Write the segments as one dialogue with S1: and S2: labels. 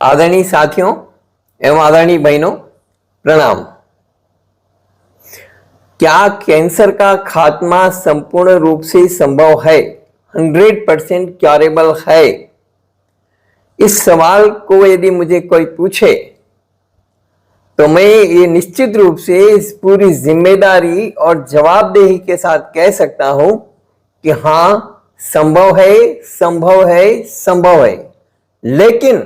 S1: आदरणीय साथियों एवं आदरणीय बहनों, प्रणाम। क्या कैंसर का खात्मा संपूर्ण रूप से संभव है? 100% क्योरेबल है? इस सवाल को यदि मुझे कोई पूछे तो मैं ये निश्चित रूप से इस पूरी जिम्मेदारी और जवाबदेही के साथ कह सकता हूं कि हां, संभव है, संभव है, संभव है। लेकिन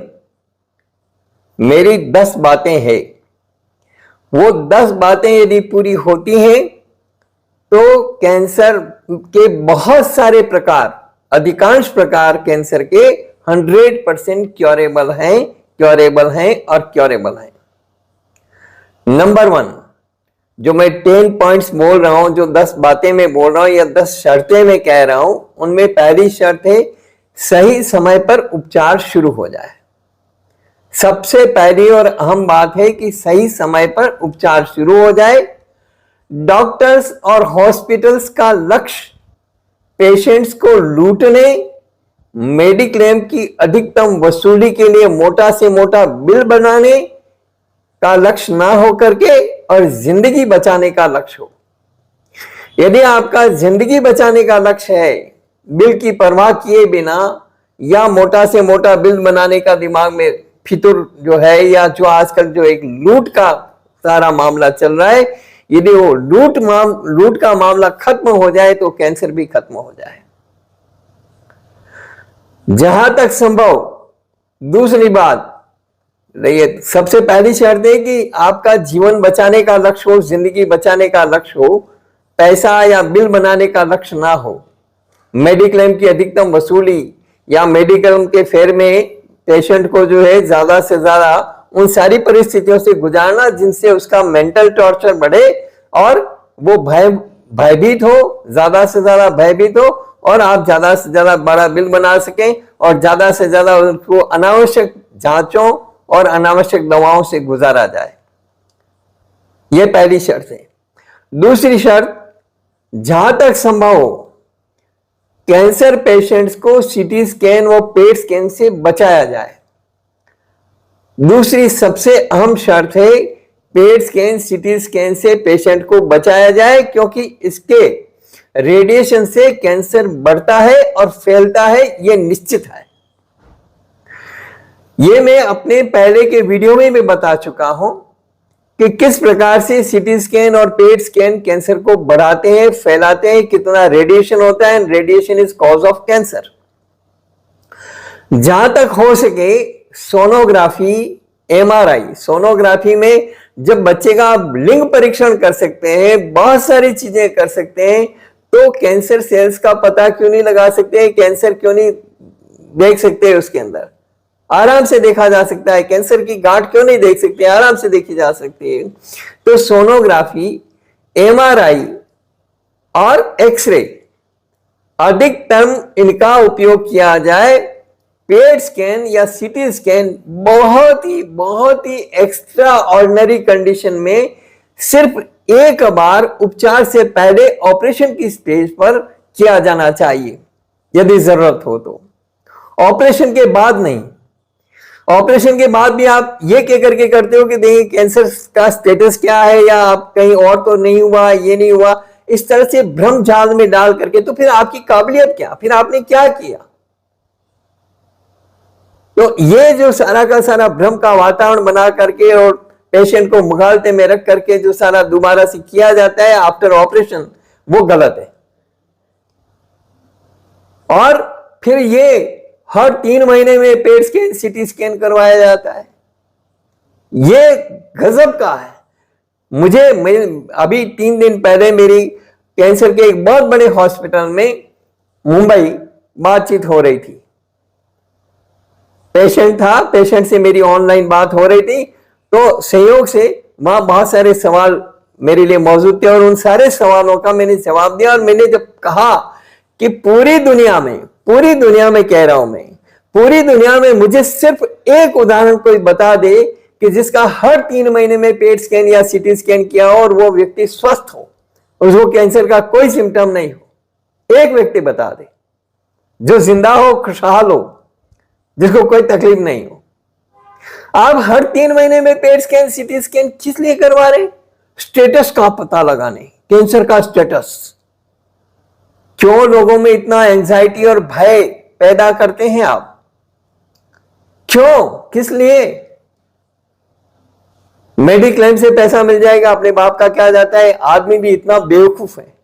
S1: मेरी 10 बातें हैं। वो 10 बातें यदि पूरी होती हैं तो कैंसर के बहुत सारे प्रकार, अधिकांश प्रकार कैंसर के 100% क्योरेबल हैं, क्योरेबल हैं और क्योरेबल हैं। नंबर 1, जो मैं 10 पॉइंट्स बोल रहा हूं, जो 10 बातें मैं बोल रहा हूं या 10 शर्तें मैं कह रहा हूं, उनमें पहली शर्त है सही समय पर उपचार शुरू हो जाए। सबसे पहली और अहम बात है कि सही समय पर उपचार शुरू हो जाए। डॉक्टर्स और हॉस्पिटल्स का लक्ष्य पेशेंट्स को लूटने, मेडिक्लेम की अधिकतम वसूली के लिए मोटा से मोटा बिल बनाने का लक्ष्य ना हो करके और जिंदगी बचाने का लक्ष्य हो। यदि आपका जिंदगी बचाने का लक्ष्य है, बिल की परवाह किए बिना या मोटा से मोटा बिल बनाने का दिमाग में फितुर जो है, या जो आजकल जो एक लूट का सारा मामला चल रहा है, यदि वो लूट का मामला खत्म हो जाए तो कैंसर भी खत्म हो जाए। जहां तक संभव, दूसरी बात, ये सबसे पहली शर्त है कि आपका जीवन बचाने का लक्ष्य हो, जिंदगी बचाने का लक्ष्य हो, पैसा या बिल बनाने का लक्ष्य ना हो। मेडिक्लेम की अधिकतम वसूली या मेडिक्लेम के फेर में पेशेंट को जो है ज्यादा से ज्यादा उन सारी परिस्थितियों से गुजारना जिनसे उसका मेंटल टॉर्चर बढ़े और वो भयभीत हो, ज्यादा से ज्यादा भयभीत हो, और आप ज्यादा से ज्यादा बड़ा बिल बना सकें और ज्यादा से ज्यादा उनको अनावश्यक जांचों और अनावश्यक दवाओं से गुजारा जाए। यह पहली शर्त है। दूसरी शर्त, जहां तक संभव हो कैंसर पेशेंट्स को सीटी स्कैन व पेट स्कैन से बचाया जाए। दूसरी सबसे अहम शर्त है पेट स्कैन, सीटी स्कैन से पेशेंट को बचाया जाए, क्योंकि इसके रेडिएशन से कैंसर बढ़ता है और फैलता है, यह निश्चित है। यह मैं अपने पहले के वीडियो में भी बता चुका हूं कि किस प्रकार से सीटी स्कैन और पेट स्कैन कैंसर को बढ़ाते हैं, फैलाते हैं, कितना रेडिएशन होता है। Radiation is cause of cancer. जहां तक हो सके सोनोग्राफी, एमआरआई, सोनोग्राफी में जब बच्चे का आप लिंग परीक्षण कर सकते हैं, बहुत सारी चीजें कर सकते हैं, तो कैंसर सेल्स का पता क्यों नहीं लगा सकते? कैंसर क्यों नहीं देख सकते? उसके अंदर आराम से देखा जा सकता है। कैंसर की गांठ क्यों नहीं देख सकते? आराम से देखी जा सकती है। तो सोनोग्राफी, एमआरआई और एक्सरे, अधिकतम इनका उपयोग किया जाए। पेट स्कैन या सीटी स्कैन बहुत ही एक्स्ट्रा ऑर्डिनरी कंडीशन में सिर्फ एक बार उपचार से पहले ऑपरेशन की स्टेज पर किया जाना चाहिए, यदि जरूरत हो तो। ऑपरेशन के बाद नहीं। ऑपरेशन के बाद भी आप ये कह करके करते हो कि देखिए कैंसर का स्टेटस क्या है, या आप कहीं और तो नहीं हुआ, ये नहीं हुआ, इस तरह से भ्रम जाल में डाल करके, तो फिर आपकी काबिलियत क्या? फिर आपने क्या किया? तो ये जो सारा का सारा भ्रम का वातावरण बना करके और पेशेंट को मुगालते में रख करके जो सारा दोबारा से किया जाता है आफ्टर ऑपरेशन, वो गलत है। और फिर ये हर 3 महीने में पेट स्कैन, सीटी स्कैन करवाया जाता है। ये गजब का है। अभी 3 दिन पहले मेरी कैंसर के एक बहुत बड़े हॉस्पिटल में मुंबई बातचीत हो रही थी। पेशेंट था, पेशेंट से मेरी ऑनलाइन बात हो रही थी, तो संयोग से वहां बहुत सारे सवाल मेरे लिए मौजूद थे और उन सारे सवालों का मैंने जवाब दिया। और मैंने जब कहा कि पूरी दुनिया में कह रहा हूं मैं, पूरी दुनिया में मुझे सिर्फ एक उदाहरण कोई बता दे कि जिसका हर 3 महीने में पेट स्कैन या सीटी स्कैन किया हो और वो व्यक्ति स्वस्थ हो, उसको कैंसर का कोई सिम्टम नहीं हो। एक व्यक्ति बता दे जो जिंदा हो, खुशहाल हो, जिसको कोई तकलीफ नहीं हो। आप हर 3 महीने में पेट स्कैन, सीटी स्कैन किस लिए करवा रहे? स्टेटस का पता लगाने, कैंसर का स्टेटस। क्यों लोगों में इतना एंजाइटी और भय पैदा करते हैं आप? क्यों? किस लिए? मेडिक्लेम से पैसा मिल जाएगा, अपने बाप का क्या जाता है? आदमी भी इतना बेवकूफ है,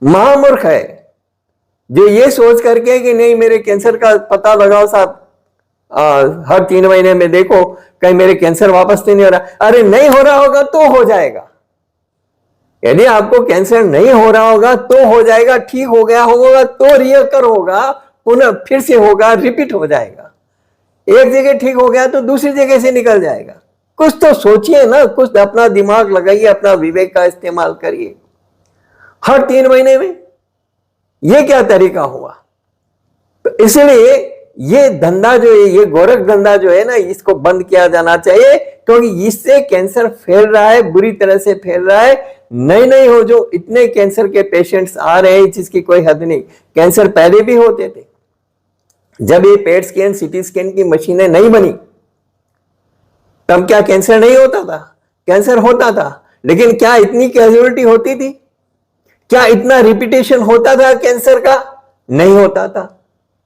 S1: महामूर्ख है, जो ये सोच करके कि नहीं मेरे कैंसर का पता लगाओ साहब, हर 3 महीने में देखो कहीं मेरे कैंसर वापस तो नहीं हो रहा। अरे नहीं हो रहा होगा तो हो जाएगा। यदि आपको कैंसर नहीं हो रहा होगा तो हो जाएगा, ठीक हो गया होगा तो रियकर होगा, पुनः फिर से होगा, रिपीट हो जाएगा। एक जगह ठीक हो गया तो दूसरी जगह से निकल जाएगा। कुछ तो सोचिए ना, कुछ अपना दिमाग लगाइए, अपना विवेक का इस्तेमाल करिए। हर 3 महीने में ये क्या तरीका हुआ? तो इसलिए ये धंधा जो है, ये गोरख धंधा जो है ना, इसको बंद किया जाना चाहिए, क्योंकि इससे कैंसर फैल रहा है, बुरी तरह से फैल रहा है। नहीं हो जो इतने कैंसर के पेशेंट्स आ रहे हैं जिसकी कोई हद नहीं। कैंसर पहले भी होते थे, जब ये पेट स्कैन, सीटी स्कैन की मशीनें नहीं बनी तब क्या कैंसर नहीं होता था? कैंसर होता था, लेकिन क्या इतनी कैजुअलिटी होती थी? क्या इतना रिपीटेशन होता था कैंसर का? नहीं होता था,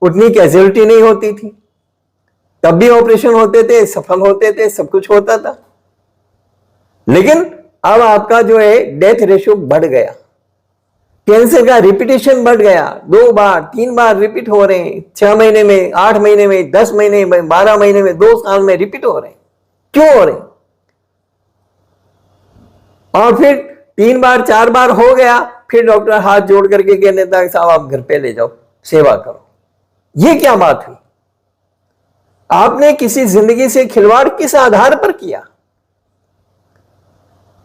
S1: उतनी कैजुअलिटी नहीं होती थी। तब भी ऑपरेशन होते थे, सफल होते थे, सब कुछ होता था। लेकिन अब आपका जो है डेथ रेशियो बढ़ गया, कैंसर का रिपीटेशन बढ़ गया, 2 बार 3 बार रिपीट हो रहे हैं, 6 महीने में, 8 महीने में, 10 महीने में, 12 महीने में, 2 साल में रिपीट हो रहे हैं। क्यों हो रहे हैं? और फिर 3 बार 4 बार हो गया, फिर डॉक्टर हाथ जोड़ करके कहने था साहब आप घर पे ले जाओ, सेवा करो। ये क्या बात हुई? आपने किसी जिंदगी से खिलवाड़ किस आधार पर किया?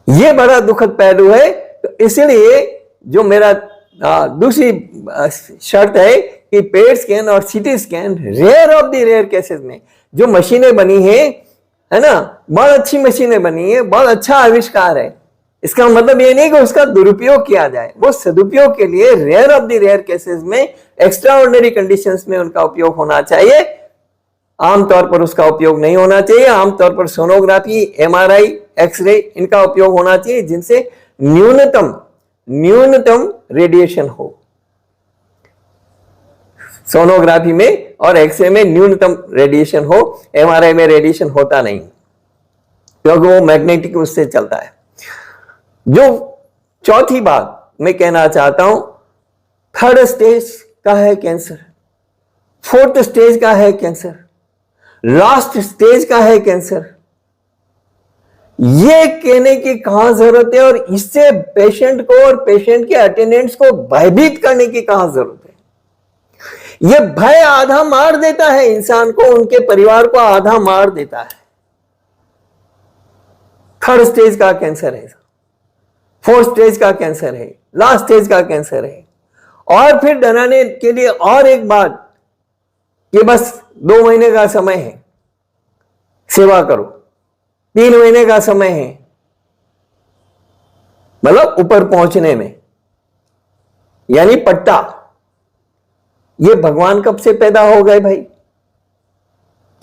S1: यह बड़ा दुखद पहलू है। तो इसलिए जो मेरा दूसरी शर्त है कि पेट स्कैन और CT scan rare of the rare cases में जो मशीनें बनी है ना, बहुत अच्छी मशीनें बनी है, बहुत अच्छा आविष्कार है। इसका मतलब ये नहीं कि उसका दुरुपयोग किया जाए, वो सदुपयोग के लिए rare of the rare cases में, एक्स्ट्रा ऑर्डिनरी कंडीशंस में उनका उपयोग होना चाहिए। आमतौर पर उसका उपयोग नहीं होना चाहिए। आमतौर पर सोनोग्राफी, एमआरआई, एक्सरे, इनका उपयोग होना चाहिए जिनसे न्यूनतम रेडिएशन हो। सोनोग्राफी में और एक्सरे में न्यूनतम रेडिएशन हो, एमआरआई में रेडिएशन होता नहीं क्योंकि वो मैग्नेटिक उससे चलता है। जो चौथी बात मैं कहना चाहता हूं, 3rd स्टेज का है कैंसर, 4th स्टेज का है कैंसर, लास्ट स्टेज का है कैंसर। ये कहने की कहां जरूरत है और इससे पेशेंट को और पेशेंट के अटेंडेंट्स को भयभीत करने की कहां जरूरत है? यह भय आधा मार देता है इंसान को, उनके परिवार को आधा मार देता है। 3rd स्टेज का कैंसर है, 4th स्टेज का कैंसर है, लास्ट स्टेज का कैंसर है। और फिर डराने के लिए और एक बात, ये बस 2 महीने का समय है, सेवा करो, 3 महीने का समय है, मतलब ऊपर पहुंचने में, यानी पट्टा। ये भगवान कब से पैदा हो गए भाई?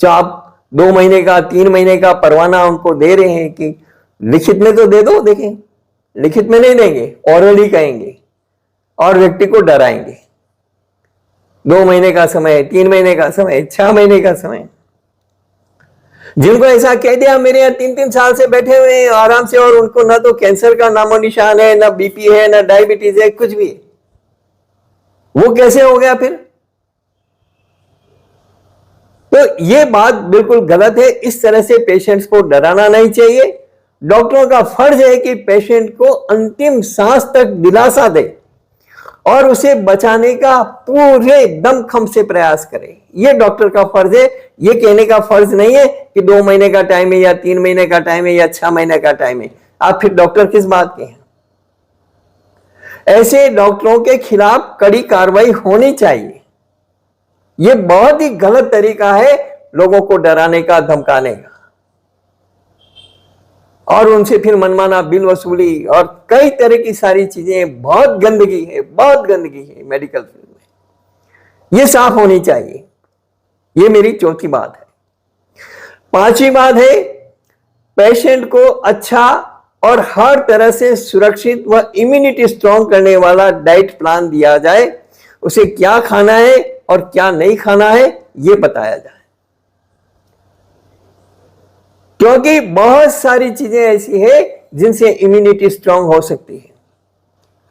S1: जो आप 2 महीने का, 3 महीने का परवाना उनको दे रहे हैं कि लिखित में तो दे दो। देखें, लिखित में नहीं देंगे, ऑरली कहेंगे और व्यक्ति को डराएंगे। 2 महीने का समय, 3 महीने का समय, 6 महीने का समय। जिनको ऐसा कह दिया मेरे यहाँ 3-3 साल से बैठे हुए हैं आराम से, और उनको ना तो कैंसर का नामो निशान है, ना बीपी है, ना डायबिटीज है, कुछ भी है, वो कैसे हो गया फिर? तो ये बात बिल्कुल गलत है। इस तरह से पेशेंट्स को डराना नहीं चाहिए। डॉक्टरों का फर्ज है कि पेशेंट को अंतिम सांस तक दिलासा दे और उसे बचाने का पूरे दमखम से प्रयास करे। यह डॉक्टर का फर्ज है। यह कहने का फर्ज नहीं है कि 2 महीने का टाइम है या 3 महीने का टाइम है या 6 महीने का टाइम है। आप फिर डॉक्टर किस बात के हैं? ऐसे डॉक्टरों के खिलाफ कड़ी कार्रवाई होनी चाहिए। यह बहुत ही गलत तरीका है लोगों को डराने का, धमकाने का, और उनसे फिर मनमाना बिल वसूली और कई तरह की सारी चीजें। बहुत गंदगी है, बहुत गंदगी है मेडिकल फील्ड में। यह साफ होनी चाहिए। यह मेरी चौथी बात है। पांचवी बात है, पेशेंट को अच्छा और हर तरह से सुरक्षित व इम्यूनिटी स्ट्रॉन्ग करने वाला डाइट प्लान दिया जाए। उसे क्या खाना है और क्या नहीं खाना है यह बताया जाए, क्योंकि बहुत सारी चीजें ऐसी है जिनसे इम्यूनिटी स्ट्रांग हो सकती है।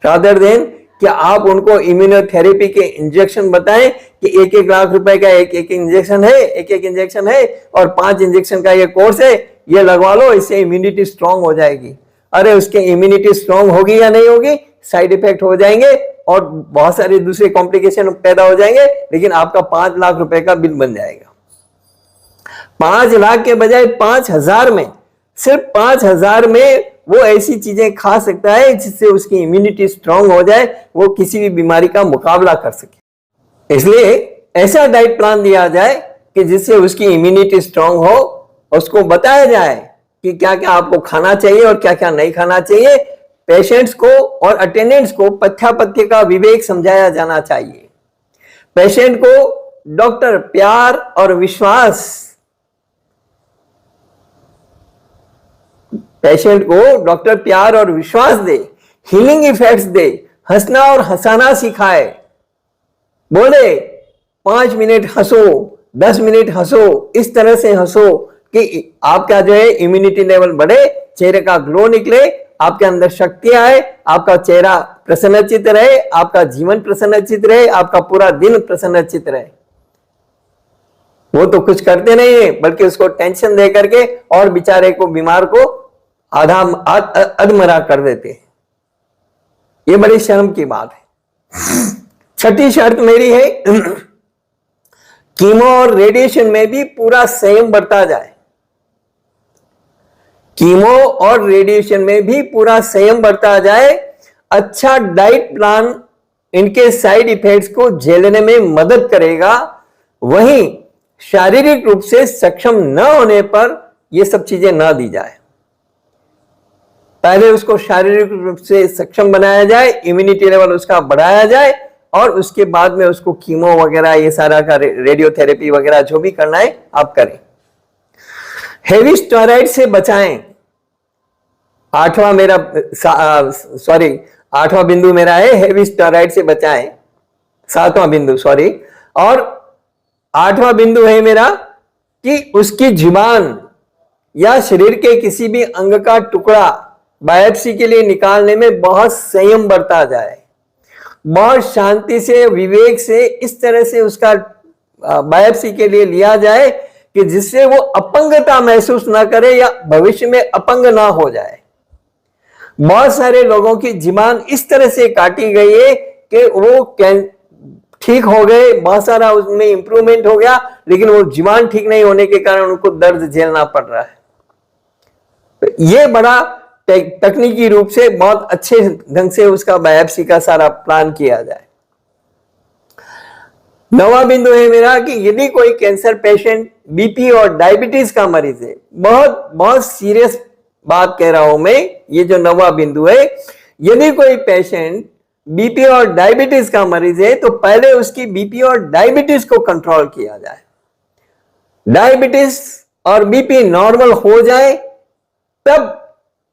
S1: रादर देन कि आप उनको इम्यूनोथेरेपी के इंजेक्शन बताएं कि 1-1 लाख रुपए का एक इंजेक्शन है और 5 इंजेक्शन का ये कोर्स है, ये लगवा लो, इससे इम्यूनिटी स्ट्रांग हो जाएगी। अरे उसके इम्यूनिटी स्ट्रांग होगी या नहीं होगी, साइड इफेक्ट हो जाएंगे और बहुत सारे दूसरे कॉम्प्लिकेशन पैदा हो जाएंगे, लेकिन आपका 5 लाख रुपए का बिल बन जाएगा। 5 लाख के बजाय 5,000 में, सिर्फ 5,000 में वो ऐसी चीजें खा सकता है जिससे उसकी इम्यूनिटी स्ट्रांग हो जाए, वो किसी भी बीमारी का मुकाबला कर सके। इसलिए ऐसा डाइट प्लान दिया जाए कि जिससे उसकी इम्यूनिटी स्ट्रांग हो, उसको बताया जाए कि क्या क्या आपको खाना चाहिए और क्या क्या नहीं खाना चाहिए। पेशेंट्स को और अटेंडेंट्स को पथ्यापथ्य का विवेक समझाया जाना चाहिए। पेशेंट को डॉक्टर प्यार और विश्वास, पेशेंट को डॉक्टर प्यार और विश्वास दे, हीलिंग इफेक्ट्स दे, हंसना और हंसाना सिखाए, बोले 5 मिनट हंसो, 10 मिनट हंसो, इस तरह से हंसो कि आपका जो है इम्यूनिटी लेवल बढ़े, चेहरे का ग्लो निकले, आपके अंदर शक्ति आए, आपका चेहरा प्रसन्नचित्त रहे, आपका जीवन प्रसन्नचित्त रहे, आपका पूरा दिन प्रसन्नचित्त रहे। वो तो कुछ करते नहीं है, बल्कि उसको टेंशन दे करके और बेचारे को, बीमार को अधमरा कर देते हैं। ये बड़ी शर्म की बात है। छठी शर्त मेरी है, कीमो और रेडिएशन में भी पूरा संयम बरता जाए। कीमो और रेडिएशन में भी पूरा संयम बरता जाए। अच्छा डाइट प्लान इनके साइड इफेक्ट्स को झेलने में मदद करेगा। वहीं शारीरिक रूप से सक्षम न होने पर यह सब चीजें ना दी जाए। पहले उसको शारीरिक रूप से सक्षम बनाया जाए, इम्यूनिटी लेवल उसका बढ़ाया जाए और उसके बाद में उसको कीमो वगैरह ये सारा का रेडियोथेरेपी वगैरह जो भी करना है आप करें। हेवी स्टेरॉइड से बचाएं। आठवां बिंदु मेरा है, हेवी स्टेरॉइड से बचाएं। 7वां बिंदु और 8वां बिंदु है मेरा कि उसकी जुबान या शरीर के किसी भी अंग का टुकड़ा बायोप्सी के लिए निकालने में बहुत संयम बरता जाए। बहुत शांति से, विवेक से इस तरह से उसका बायोप्सी के लिए लिया जाए कि जिससे वो अपंगता महसूस ना करे या भविष्य में अपंग ना हो जाए। बहुत सारे लोगों की जुबान इस तरह से काटी गई है कि वो ठीक हो गए, बहुत सारा उसमें इंप्रूवमेंट हो गया, लेकिन वो जुबान ठीक नहीं होने के कारण उनको दर्द झेलना पड़ रहा है। तो ये बड़ा तकनीकी रूप से बहुत अच्छे ढंग से उसका बायोप्सी का सारा प्लान किया जाए। 9वां बिंदु है मेरा कि यदि कोई कैंसर पेशेंट, बीपी और डायबिटीज का मरीज है, बहुत सीरियस बात कह रहा हूं मैं, ये जो 9वां बिंदु है, यदि कोई पेशेंट बीपी और डायबिटीज का मरीज है तो पहले उसकी बीपी और डायबिटीज को कंट्रोल किया जाए। डायबिटीज और बीपी नॉर्मल हो जाए तब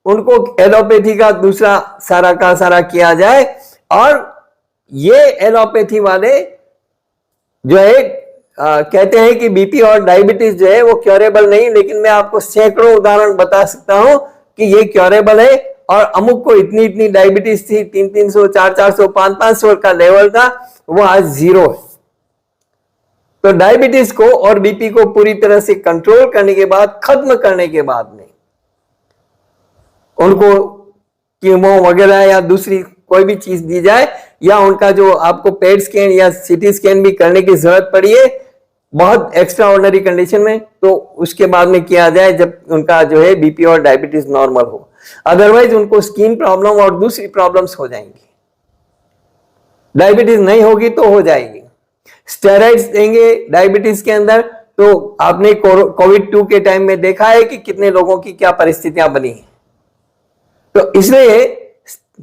S1: उनको एलोपैथी का दूसरा सारा का सारा किया जाए। और ये एलोपैथी वाले जो है कहते हैं कि बीपी और डायबिटीज जो है वो क्योरेबल नहीं, लेकिन मैं आपको सैकड़ों उदाहरण बता सकता हूं कि ये क्योरेबल है। और अमुक को इतनी डायबिटीज थी, 300, 400, 500 का लेवल था, वो आज 0 है। तो डायबिटीज को और बीपी को पूरी तरह से कंट्रोल करने के बाद, खत्म करने के बाद में उनको कीमो वगैरह या दूसरी कोई भी चीज दी जाए, या उनका जो आपको पेट स्कैन या सीटी स्कैन भी करने की जरूरत पड़ी है बहुत एक्स्ट्रा ऑर्डिनरी कंडीशन में, तो उसके बाद में किया जाए जब उनका जो है बीपी और डायबिटीज नॉर्मल हो। अदरवाइज उनको स्किन प्रॉब्लम और दूसरी प्रॉब्लम्स हो जाएंगी। डायबिटीज नहीं होगी तो हो जाएगी। स्टेरॉइड्स देंगे डायबिटीज के अंदर, तो आपने कोविड-2 के टाइम में देखा है कि कितने लोगों की क्या परिस्थितियां बनी है। तो इसलिए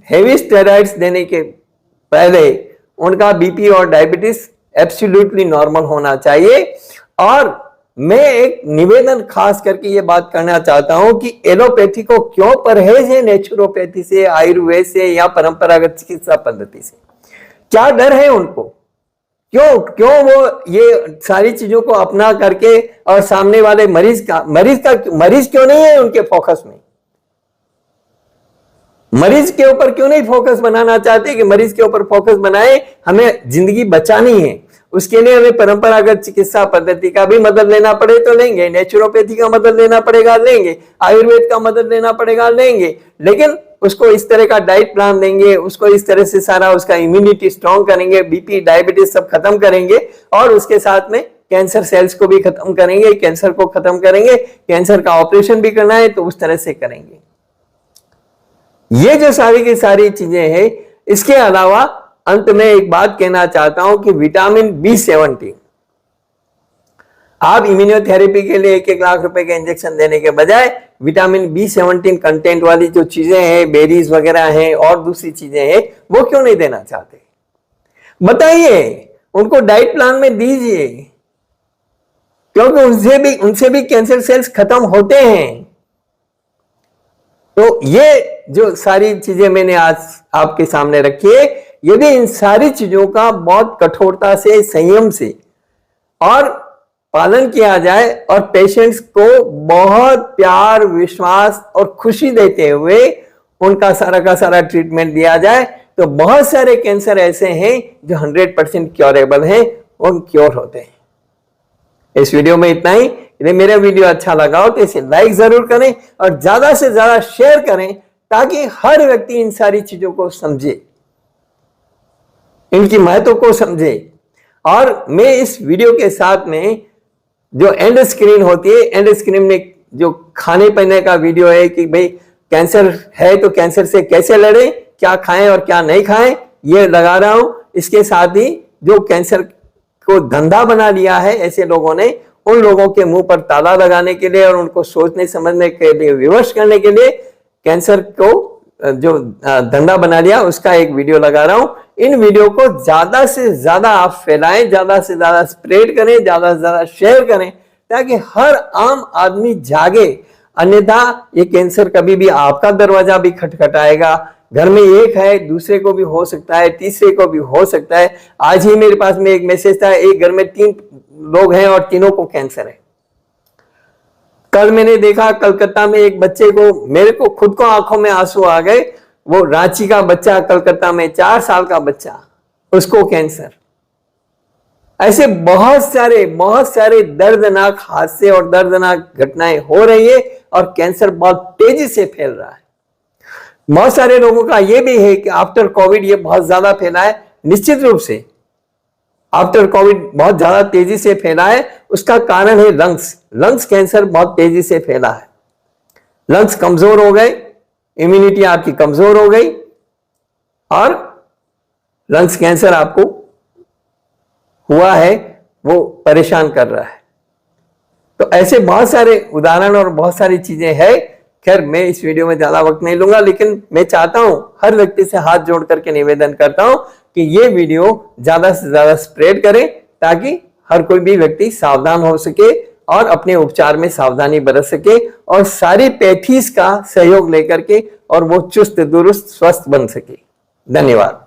S1: हेवी स्टेरॉइड्स देने के पहले उनका बीपी और डायबिटीज एब्सोल्युटली नॉर्मल होना चाहिए। और मैं एक निवेदन खास करके ये बात करना चाहता हूं कि एलोपैथी को क्यों परहेज है नेचुरोपैथी से, आयुर्वेद से या परंपरागत चिकित्सा पद्धति से? क्या डर है उनको? क्यों वो ये सारी चीजों को अपना करके और सामने वाले मरीज क्यों नहीं है उनके फोकस में? मरीज के ऊपर क्यों नहीं फोकस बनाना चाहते कि मरीज के ऊपर फोकस बनाए, हमें जिंदगी बचानी है, उसके लिए हमें परंपरागत चिकित्सा पद्धति का भी मदद लेना पड़े तो लेंगे, नेचुरोपैथी का मदद लेना पड़ेगा लेंगे, आयुर्वेद का मदद लेना पड़ेगा लेंगे, लेकिन उसको इस तरह का डाइट प्लान देंगे, उसको इस तरह से सारा उसका इम्यूनिटी स्ट्रॉन्ग करेंगे, बीपी डायबिटीज सब खत्म करेंगे और उसके साथ में कैंसर सेल्स को भी खत्म करेंगे, कैंसर को खत्म करेंगे, कैंसर का ऑपरेशन भी करना है तो उस तरह से करेंगे। ये जो सारी की सारी चीजें हैं, इसके अलावा अंत में एक बात कहना चाहता हूं कि विटामिन B17, आप इम्यूनोथेरेपी के लिए 1-1 लाख रुपए के इंजेक्शन देने के बजाय विटामिन B17 कंटेंट वाली जो चीजें हैं, बेरीज वगैरह हैं और दूसरी चीजें हैं, वो क्यों नहीं देना चाहते? बताइए, उनको डाइट प्लान में दीजिए, क्योंकि उनसे भी कैंसर सेल्स खत्म होते हैं। तो ये जो सारी चीजें मैंने आज आपके सामने रखी है, यदि इन सारी चीजों का बहुत कठोरता से, संयम से और पालन किया जाए और पेशेंट्स को बहुत प्यार, विश्वास और खुशी देते हुए उनका सारा का सारा ट्रीटमेंट दिया जाए, तो बहुत सारे कैंसर ऐसे हैं जो 100% क्योरेबल हैं और क्योर होते हैं। इस वीडियो में इतना ही। यदि मेरा वीडियो अच्छा लगा हो तो इसे लाइक जरूर करें और ज्यादा से ज्यादा शेयर करें ताकि हर व्यक्ति इन सारी चीजों को समझे, इनकी महत्व को समझे। और मैं इस वीडियो के साथ में जो एंड स्क्रीन होती है, एंड स्क्रीन में जो खाने पीने का वीडियो है कि भाई कैंसर है तो कैंसर से कैसे लड़े, क्या खाएं और क्या नहीं खाएं, ये लगा रहा हूं। इसके साथ ही जो कैंसर को धंधा बना लिया है ऐसे लोगों ने, उन लोगों के मुंह पर ताला लगाने के लिए और उनको सोचने समझने के लिए विवश करने के लिए कैंसर को जो धंधा बना लिया उसका एक वीडियो लगा रहा हूं। इन वीडियो को ज्यादा से ज्यादा आप फैलाएं, ज्यादा से ज्यादा स्प्रेड करें, ज्यादा से ज्यादा शेयर करें ताकि हर आम आदमी जागे। अन्यथा ये कैंसर कभी भी आपका दरवाजा भी खटखटाएगा। घर में एक है, दूसरे को भी हो सकता है, तीसरे को भी हो सकता है। आज ही मेरे पास में एक मैसेज था, एक घर में 3 लोग हैं और तीनों को कैंसर है। कल मैंने देखा कलकत्ता में एक बच्चे को, मेरे को खुद को आंखों में आंसू आ गए, वो रांची का बच्चा, कलकत्ता में 4 साल का बच्चा, उसको कैंसर। ऐसे बहुत सारे दर्दनाक हादसे और दर्दनाक घटनाएं हो रही है और कैंसर बहुत तेजी से फैल रहा है। बहुत सारे लोगों का यह भी है कि आफ्टर कोविड ये बहुत ज्यादा फैला है। निश्चित रूप से आफ्टर कोविड बहुत ज्यादा तेजी से फैला है। उसका कारण है लंग्स कैंसर बहुत तेजी से फैला है। लंग्स कमजोर हो गए, इम्यूनिटी आपकी कमजोर हो गई और लंग्स कैंसर आपको हुआ है, वो परेशान कर रहा है। तो ऐसे बहुत सारे उदाहरण और बहुत सारी चीजें हैं। खैर, मैं इस वीडियो में ज्यादा वक्त नहीं लूंगा, लेकिन मैं चाहता हूं, हर व्यक्ति से हाथ जोड़ करके निवेदन करता हूं कि ये वीडियो ज्यादा से ज्यादा स्प्रेड करें ताकि हर कोई भी व्यक्ति सावधान हो सके और अपने उपचार में सावधानी बरत सके और सारी पैथीज का सहयोग लेकर के और वो चुस्त दुरुस्त स्वस्थ बन सके। धन्यवाद।